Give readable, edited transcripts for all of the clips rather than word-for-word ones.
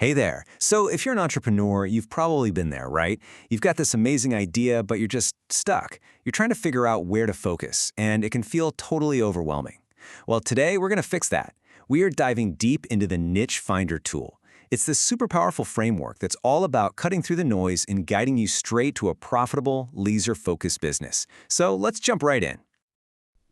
Hey there. So if you're an entrepreneur, you've probably been there, right? You've got this amazing idea, but you're just stuck. You're trying to figure out where to focus, and it can feel totally overwhelming. Well, today we're going to fix that. We are diving deep into the Niche Finder tool. It's this super powerful framework that's all about cutting through the noise and guiding you straight to a profitable, laser-focused business. So let's jump right in.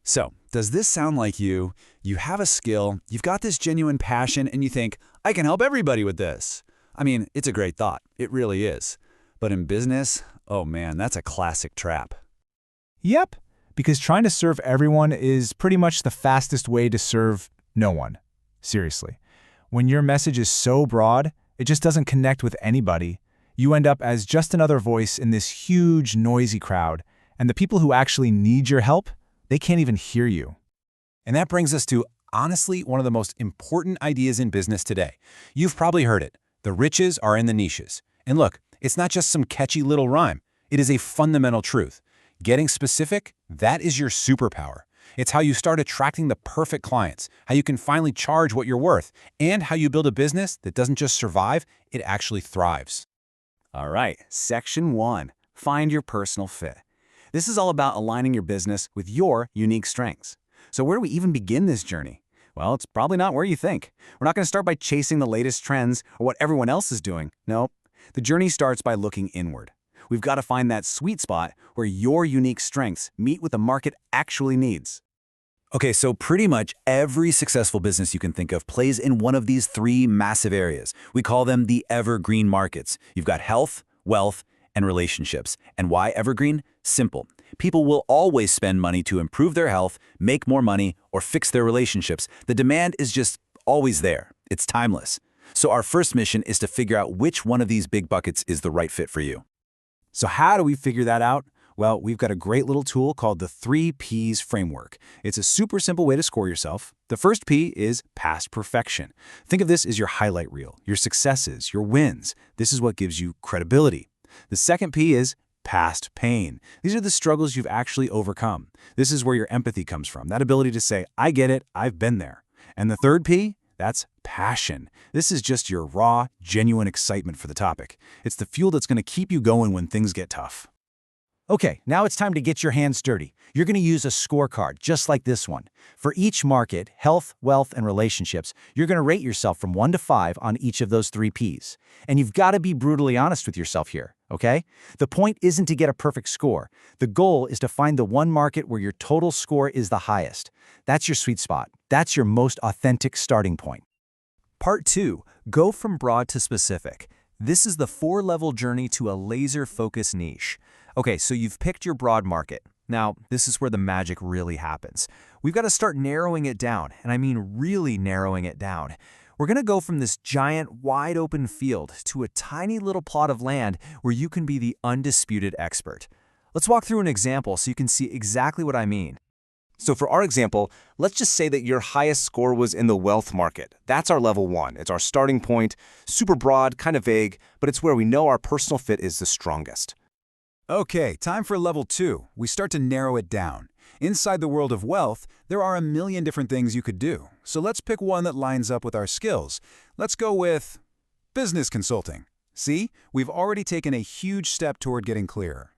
So, does this sound like you? You have a skill, you've got this genuine passion, and you think, I can help everybody with this. I mean, it's a great thought. It really is. But in business, oh man, that's a classic trap. Yep, because trying to serve everyone is pretty much the fastest way to serve no one. Seriously. When your message is so broad, it just doesn't connect with anybody. You end up as just another voice in this huge, noisy crowd, and the people who actually need your help, they can't even hear you. And that brings us to, honestly, one of the most important ideas in business today. You've probably heard it. The riches are in the niches. And look, it's not just some catchy little rhyme. It is a fundamental truth. Getting specific, that is your superpower. It's how you start attracting the perfect clients, how you can finally charge what you're worth, and how you build a business that doesn't just survive, it actually thrives. All right, Section 1, find your personal fit. This is all about aligning your business with your unique strengths. So where do we even begin this journey? Well, it's probably not where you think. We're not going to start by chasing the latest trends or what everyone else is doing. No, the journey starts by looking inward. We've got to find that sweet spot where your unique strengths meet what the market actually needs. Okay, so pretty much every successful business you can think of plays in one of these three massive areas. We call them the evergreen markets. You've got health, wealth, and relationships. And why evergreen? Simple. People will always spend money to improve their health, make more money, or fix their relationships. The demand is just always there. It's timeless. So our first mission is to figure out which one of these big buckets is the right fit for you. So how do we figure that out? Well, we've got a great little tool called the 3 Ps framework. It's a super simple way to score yourself. The first P is past perfection. Think of this as your highlight reel, your successes, your wins. This is what gives you credibility. The second P is past pain. These are the struggles you've actually overcome. This is where your empathy comes from, that ability to say, I get it, I've been there. And the third P, that's passion. This is just your raw, genuine excitement for the topic. It's the fuel that's going to keep you going when things get tough. Okay, now it's time to get your hands dirty. You're going to use a scorecard, just like this one. For each market, health, wealth, and relationships, you're going to rate yourself from 1 to 5 on each of those 3 Ps. And you've got to be brutally honest with yourself here, okay? The point isn't to get a perfect score. The goal is to find the one market where your total score is the highest. That's your sweet spot. That's your most authentic starting point. Part 2, go from broad to specific. This is the 4-level journey to a laser-focused niche. Okay, so you've picked your broad market. Now, this is where the magic really happens. We've got to start narrowing it down, and I mean really narrowing it down. We're going to go from this giant, wide-open field to a tiny little plot of land where you can be the undisputed expert. Let's walk through an example so you can see exactly what I mean. So for our example, let's just say that your highest score was in the wealth market. That's our level 1. It's our starting point, super broad, kind of vague, but it's where we know our personal fit is the strongest. Okay, time for level 2. We start to narrow it down. Inside the world of wealth, there are a million different things you could do. So let's pick one that lines up with our skills. Let's go with business consulting. See, we've already taken a huge step toward getting clearer.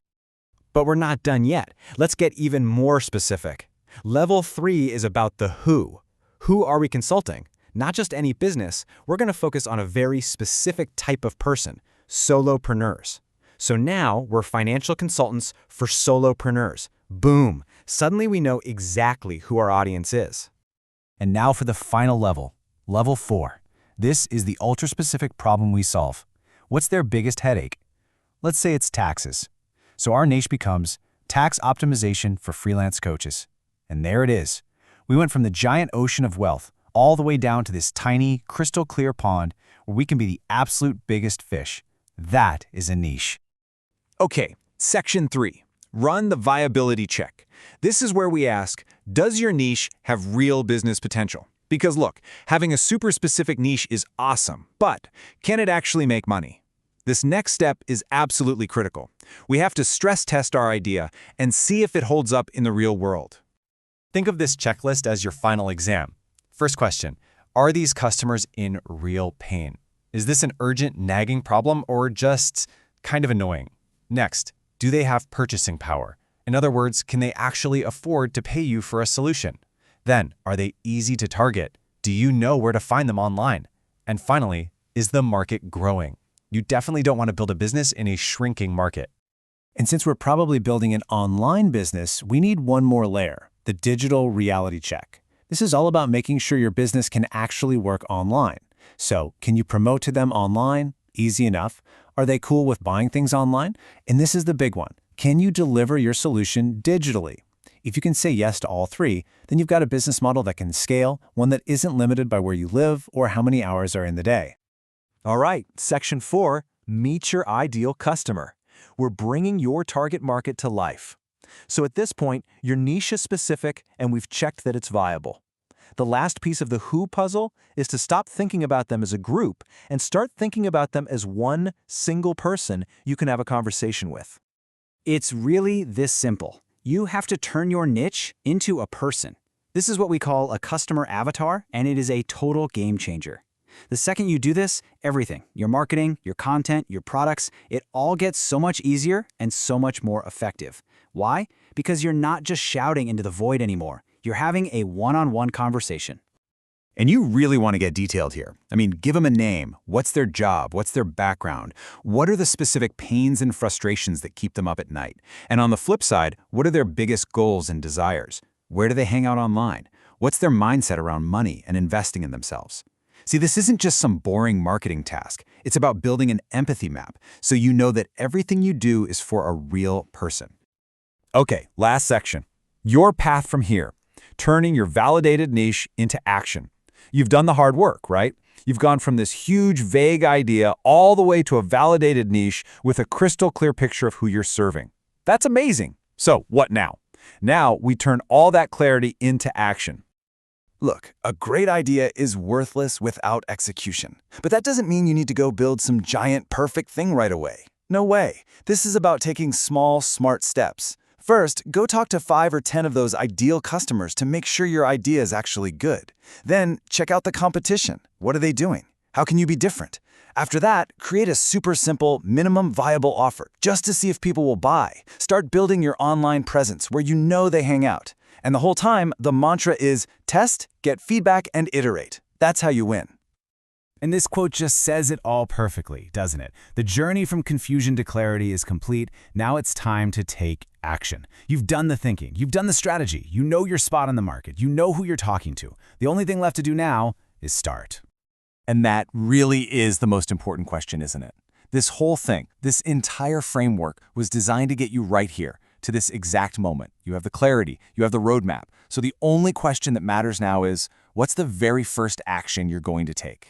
But we're not done yet. Let's get even more specific. Level 3 is about the who. Who are we consulting? Not just any business. We're going to focus on a very specific type of person, solopreneurs. So now we're financial consultants for solopreneurs. Boom! Suddenly we know exactly who our audience is. And now for the final level, level 4. This is the ultra-specific problem we solve. What's their biggest headache? Let's say it's taxes. So our niche becomes tax optimization for freelance coaches. And there it is. We went from the giant ocean of wealth all the way down to this tiny, crystal clear pond where we can be the absolute biggest fish. That is a niche. Okay, Section 3. Run the viability check. This is where we ask, does your niche have real business potential? Because look, having a super specific niche is awesome, but can it actually make money? This next step is absolutely critical. We have to stress test our idea and see if it holds up in the real world. Think of this checklist as your final exam. First question, are these customers in real pain? Is this an urgent, nagging problem or just kind of annoying? Next, do they have purchasing power? In other words, can they actually afford to pay you for a solution? Then, are they easy to target? Do you know where to find them online? And finally, is the market growing? You definitely don't want to build a business in a shrinking market. And since we're probably building an online business, we need one more layer, the digital reality check. This is all about making sure your business can actually work online. So, can you promote to them online? Easy enough. Are they cool with buying things online? And this is the big one. Can you deliver your solution digitally? If you can say yes to all three, then you've got a business model that can scale, one that isn't limited by where you live or how many hours are in the day. All right, Section 4, meet your ideal customer. We're bringing your target market to life. So at this point, your niche is specific and we've checked that it's viable. The last piece of the who puzzle is to stop thinking about them as a group and start thinking about them as one single person you can have a conversation with. It's really this simple. You have to turn your niche into a person. This is what we call a customer avatar, and it is a total game changer. The second you do this, everything, your marketing, your content, your products, it all gets so much easier and so much more effective. Why? Because you're not just shouting into the void anymore. You're having a one-on-one conversation. And you really want to get detailed here. I mean, give them a name. What's their job? What's their background? What are the specific pains and frustrations that keep them up at night? And on the flip side, what are their biggest goals and desires? Where do they hang out online? What's their mindset around money and investing in themselves? See, this isn't just some boring marketing task. It's about building an empathy map so you know that everything you do is for a real person. Okay, last section. Your path from here. Turning your validated niche into action. You've done the hard work, right? You've gone from this huge, vague idea all the way to a validated niche with a crystal clear picture of who you're serving. That's amazing. So what now? Now we turn all that clarity into action. Look, a great idea is worthless without execution. But that doesn't mean you need to go build some giant, perfect thing right away. No way. This is about taking small, smart steps. First, go talk to 5 or 10 of those ideal customers to make sure your idea is actually good. Then, check out the competition. What are they doing? How can you be different? After that, create a super simple, minimum viable offer just to see if people will buy. Start building your online presence where you know they hang out. And the whole time, the mantra is test, get feedback, and iterate. That's how you win. And this quote just says it all perfectly, doesn't it? The journey from confusion to clarity is complete. Now it's time to take action. You've done the thinking. You've done the strategy. You know your spot on the market. You know who you're talking to. The only thing left to do now is start. And that really is the most important question, isn't it? This whole thing, this entire framework was designed to get you right here, to this exact moment. You have the clarity, you have the roadmap. So the only question that matters now is, what's the very first action you're going to take?